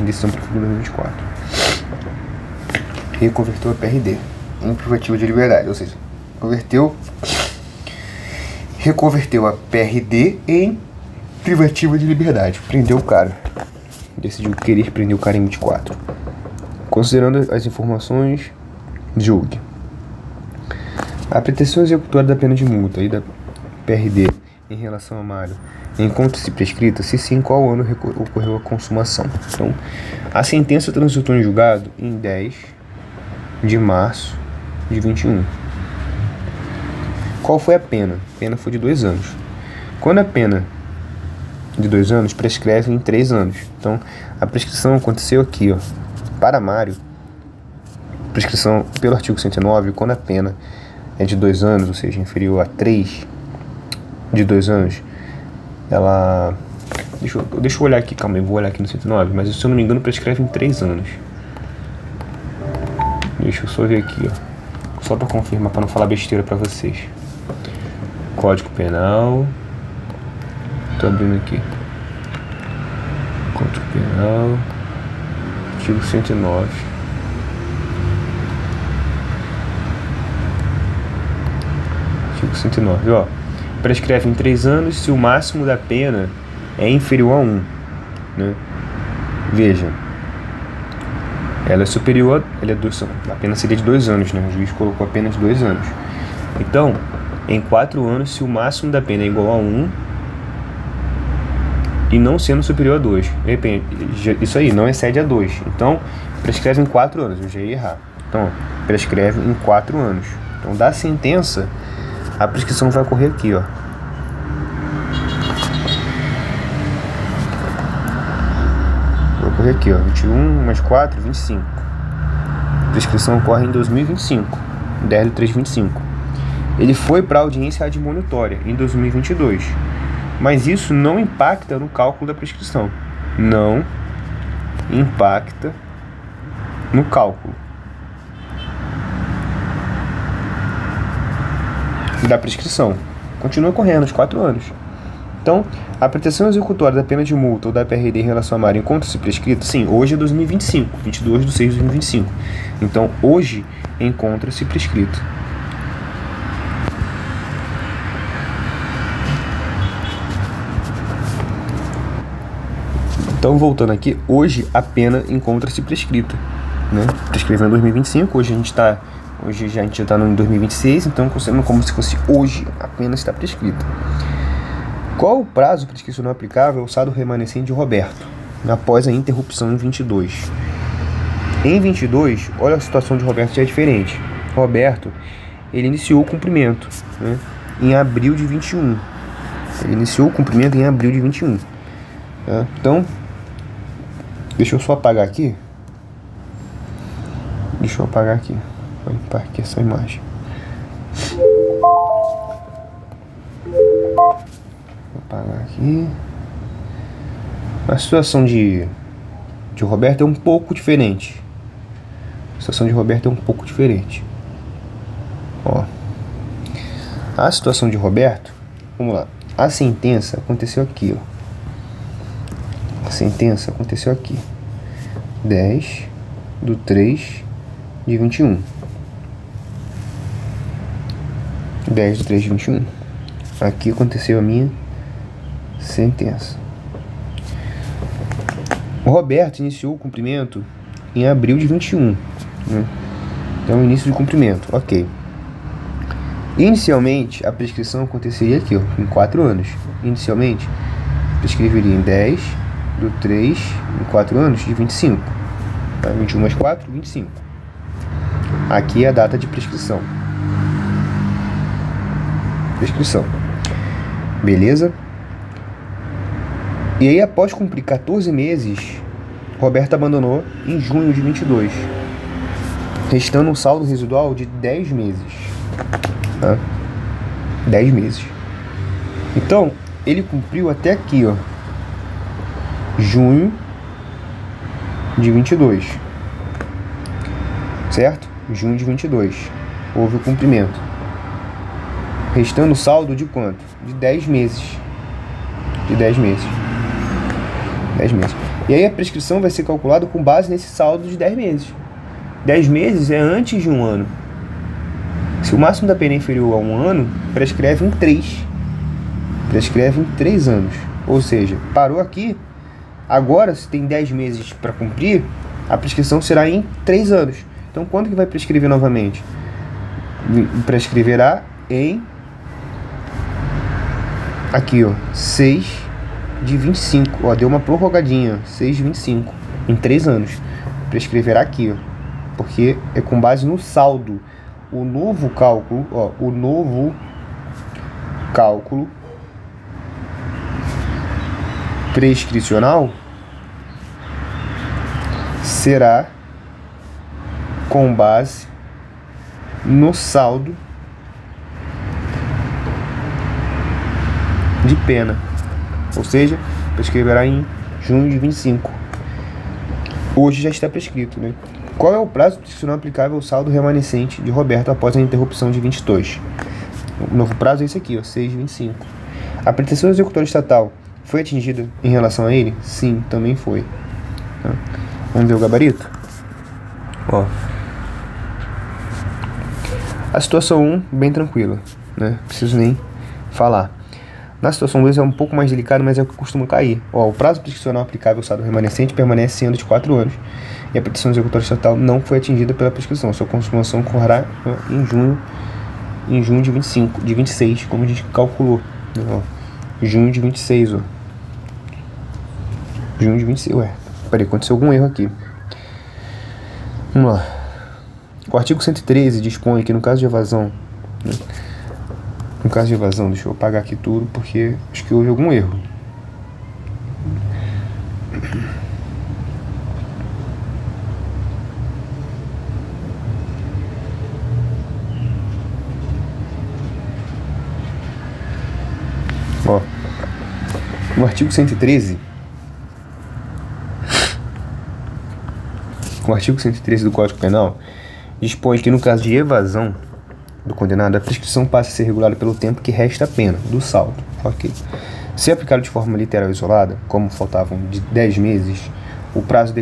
em decisão proferida em 2024. Reconverteu a PRD em privativa de liberdade, ou seja, reconverteu a PRD em privativa de liberdade. Prendeu o cara. Decidiu querer prender o cara em 24. Considerando as informações, julgue. A pretensão executória da pena de multa e da PRD em relação a Mário encontra-se prescrita se sim, qual ano ocorreu a consumação. Então, a sentença transitou em julgado em 10 de março de 21. Qual foi a pena? A pena foi de 2 anos. Quando a pena de 2 anos prescreve em 3 anos. Então, a prescrição aconteceu aqui, ó. Para Mário, prescrição pelo artigo 109, quando a pena é de 2 anos, ou seja, inferior a 3 de 2 anos, ela... Deixa eu olhar aqui, calma aí, vou olhar aqui no 109, mas se eu não me engano prescreve em 3 anos. Deixa eu só ver aqui, ó. Só para confirmar, para não falar besteira para vocês. Código Penal. Tô abrindo aqui. Código Penal. Artigo 109. Artigo 109, ó. Prescreve em 3 anos se o máximo da pena é inferior a 1, né? Veja. Ela é superior, a pena seria de 2 anos, né? O juiz colocou apenas 2 anos. Então, em 4 anos, se o máximo da pena é igual a 1 e não sendo superior a 2. De repente, isso aí, não excede a 2. Então, prescreve em 4 anos. Eu já ia errar. Então, prescreve em 4 anos. Então, da sentença, a prescrição vai ocorrer aqui, ó. Vai ocorrer aqui, ó. 21 mais 4, 25. A prescrição ocorre em 2025. DL 325. Ele foi para a audiência admonitória em 2022. Mas isso não impacta no cálculo da prescrição. Não impacta no cálculo da prescrição. Continua correndo os 4 anos. Então, a pretensão executória da pena de multa ou da PRD em relação a Mário encontra-se prescrito? Sim, hoje é 2025, 22/6/2025. Então, hoje encontra-se prescrito. Então, voltando aqui, hoje a pena encontra-se prescrita, né? Prescreveu em 2025, hoje a gente já está no 2026, então considerando como se fosse hoje, a pena está prescrita. Qual o prazo prescricional aplicável ao saldo remanescente de Roberto, após a interrupção em 22? Em 22, olha a situação de Roberto já é diferente. Roberto, ele iniciou o cumprimento, né, em abril de 21. Ele iniciou o cumprimento em abril de 21. Tá? Então, deixa eu só apagar aqui. Vou limpar aqui essa imagem. Vou apagar aqui. A situação de Roberto é um pouco diferente. Ó. A situação de Roberto, vamos lá. A sentença aconteceu aqui, ó. 10/3/21. 10/3/21. Aqui aconteceu a minha sentença. O Roberto iniciou o cumprimento em abril de 21, né? Então, início de cumprimento, ok. Inicialmente, a prescrição aconteceria aqui, ó, em 4 anos. Inicialmente, prescreveria em 10/3 em 4 anos de 25. Tá? 21 mais 4, 25. Aqui é a data de prescrição. Beleza? E aí, após cumprir 14 meses, Roberto abandonou em junho de 22, restando um saldo residual de 10 meses. Tá? 10 meses. Então, ele cumpriu até aqui, ó, junho de 22. Certo? Junho de 22. Houve o cumprimento. Restando saldo de quanto? De 10 meses. 10 meses. E aí a prescrição vai ser calculada com base nesse saldo de 10 meses. 10 meses é antes de 1 ano. Se o máximo da pena é inferior a 1 ano, prescreve em 3. Prescreve em 3 anos. Ou seja, parou aqui. Agora, se tem 10 meses para cumprir, a prescrição será em 3 anos. Então, quando que vai prescrever novamente? Prescreverá em... Aqui, ó, 6/25. Ó, deu uma prorrogadinha. 6/25. Em 3 anos. Prescreverá aqui, ó. Porque é com base no saldo. O novo cálculo, ó, prescricional será com base no saldo de pena, ou seja, prescreverá em junho de 25. Hoje já está prescrito, né? Qual é o prazo prescricional aplicável ao saldo remanescente de Roberto após a interrupção de 22? O novo prazo é esse aqui, ó, 6/25. A pretensão executória estatal foi atingida em relação a ele? Sim, também foi. Tá? Vamos ver o gabarito? Ó. A situação 1, bem tranquila, né? Preciso nem falar. Na situação 2 é um pouco mais delicado, mas é o que costuma cair. Ó, o prazo prescricional aplicável ao saldo remanescente permanece sendo de 4 anos. E a petição executória estatal não foi atingida pela prescrição. Sua consumação ocorrerá em junho de 26, como a gente calculou. Ó, junho de 26, ó. Junho de 26, ué. Peraí, aconteceu algum erro aqui. Vamos lá. O artigo 113 dispõe que no caso de evasão, né? No caso de evasão, deixa eu apagar aqui tudo porque acho que houve algum erro. Ó, no artigo 113, o artigo 113 do Código Penal dispõe que no caso de evasão do condenado, a prescrição passa a ser regulada pelo tempo que resta a pena, do saldo. Ok. Se aplicado de forma literal isolada, como faltavam de 10 meses, o prazo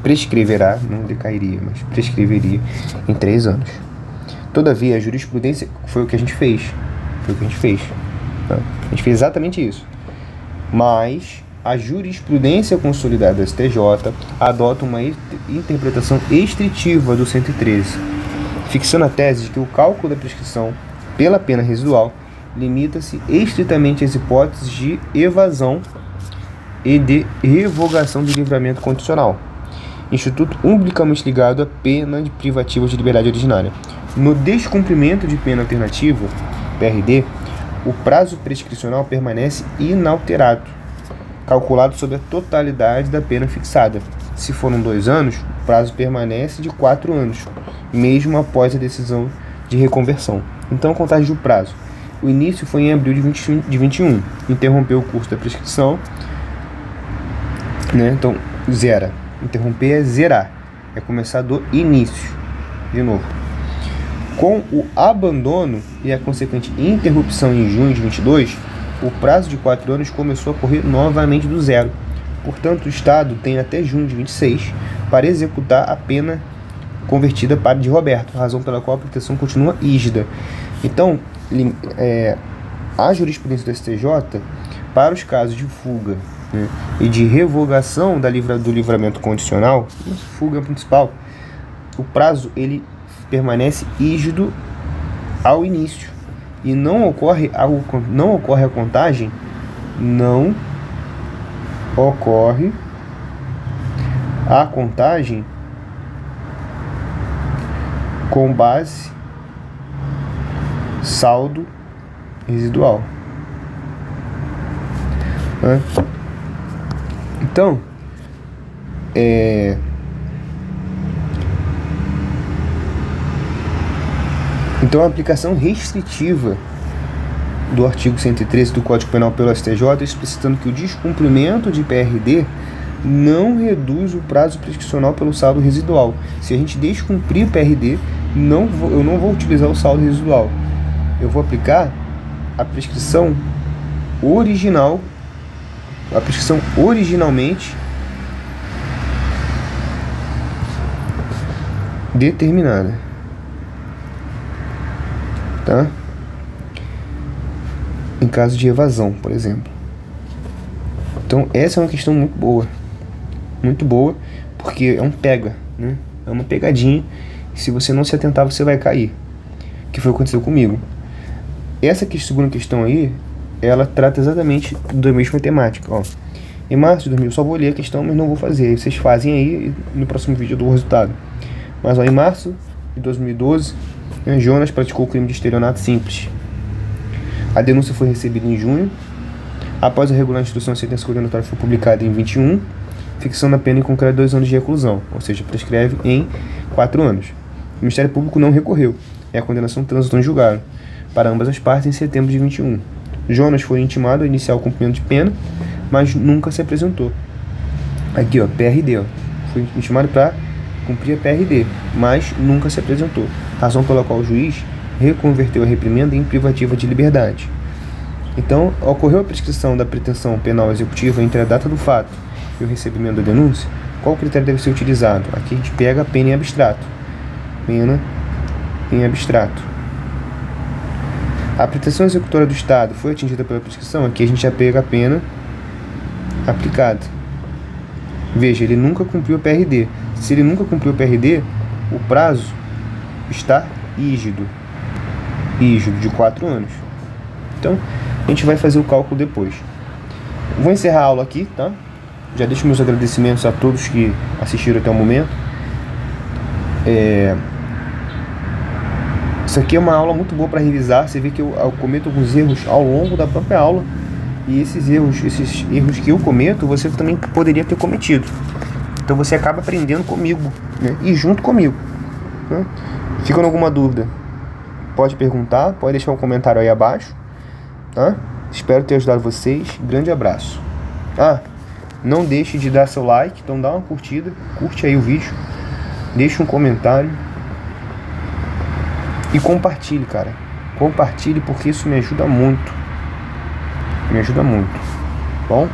prescreverá, não decairia, mas prescreveria em 3 anos. Todavia, a jurisprudência foi o que a gente fez. Tá? A gente fez exatamente isso. Mas a jurisprudência consolidada do STJ adota uma interpretação estritiva do 113, fixando a tese de que o cálculo da prescrição pela pena residual limita-se estritamente às hipóteses de evasão e de revogação de livramento condicional, instituto umbilicalmente ligado à pena de privativa de liberdade originária. No descumprimento de pena alternativa, PRD, o prazo prescricional permanece inalterado, calculado sobre a totalidade da pena fixada. Se foram 2 anos, o prazo permanece de 4 anos, mesmo após a decisão de reconversão. Então, a contagem do prazo. O início foi em abril de 21. Interrompeu o curso da prescrição, né? Então, zera. Interromper é zerar. É começar do início. De novo. Com o abandono e a consequente interrupção em junho de 22, o prazo de 4 anos começou a correr novamente do zero. Portanto, o Estado tem até junho de 26 para executar a pena convertida para de Roberto, razão pela qual a proteção continua rígida. Então, a jurisprudência do STJ, para os casos de fuga, né, e de revogação do livramento condicional, fuga principal, o prazo ele permanece rígido ao início e não ocorre a contagem, com base saldo residual. Então, a aplicação restritiva do artigo 113 do Código Penal pelo STJ, explicitando que o descumprimento de PRD não reduz o prazo prescricional pelo saldo residual. Se a gente descumprir o PRD, eu não vou utilizar o saldo residual. Eu vou aplicar a prescrição original, a prescrição originalmente determinada. Tá? Em caso de evasão, por exemplo. Então, essa é uma questão muito boa, porque é um pega, né? É uma pegadinha, e se você não se atentar, você vai cair, que foi o que aconteceu comigo. Essa segunda questão aí, ela trata exatamente da mesma temática, ó. Em março de 2000, só vou ler a questão, mas não vou fazer, aí vocês fazem aí, e no próximo vídeo eu dou o resultado. Mas, ó, em março de 2012, Jonas praticou o crime de estelionato simples. A denúncia foi recebida em junho. Após a regular instrução, a sentença condenatória foi publicada em 21, fixando a pena em concreto 2 anos de reclusão, ou seja, prescreve em 4 anos. O Ministério Público não recorreu, e a condenação transitou em julgado para ambas as partes em setembro de 21. Jonas foi intimado a iniciar o cumprimento de pena, mas nunca se apresentou. Aqui, ó, PRD, ó, foi intimado para cumpria PRD, mas nunca se apresentou, razão pela qual o juiz reconverteu a reprimenda em privativa de liberdade. Então, ocorreu a prescrição da pretensão penal executiva entre a data do fato e o recebimento da denúncia. Qual critério deve ser utilizado? Aqui a gente pega a pena em abstrato. Pena em abstrato. A pretensão executória do Estado foi atingida pela prescrição? Aqui a gente já pega a pena aplicada. Veja, ele nunca cumpriu o PRD. Se ele nunca cumpriu o PRD, o prazo está rígido de 4 anos. Então, a gente vai fazer o cálculo depois. Vou encerrar a aula aqui, tá? Já deixo meus agradecimentos a todos que assistiram até o momento. Isso aqui é uma aula muito boa para revisar. Você vê que eu cometo alguns erros ao longo da própria aula. E esses erros que eu cometo, você também poderia ter cometido. Então você acaba aprendendo comigo, né? E junto comigo, né? Ficando alguma dúvida, pode perguntar, pode deixar um comentário aí abaixo, tá? Espero ter ajudado vocês. Grande abraço. Não deixe de dar seu like, então dá uma curtida, curte aí o vídeo, deixe um comentário e compartilhe, cara. Compartilhe porque isso me ajuda muito. Bom?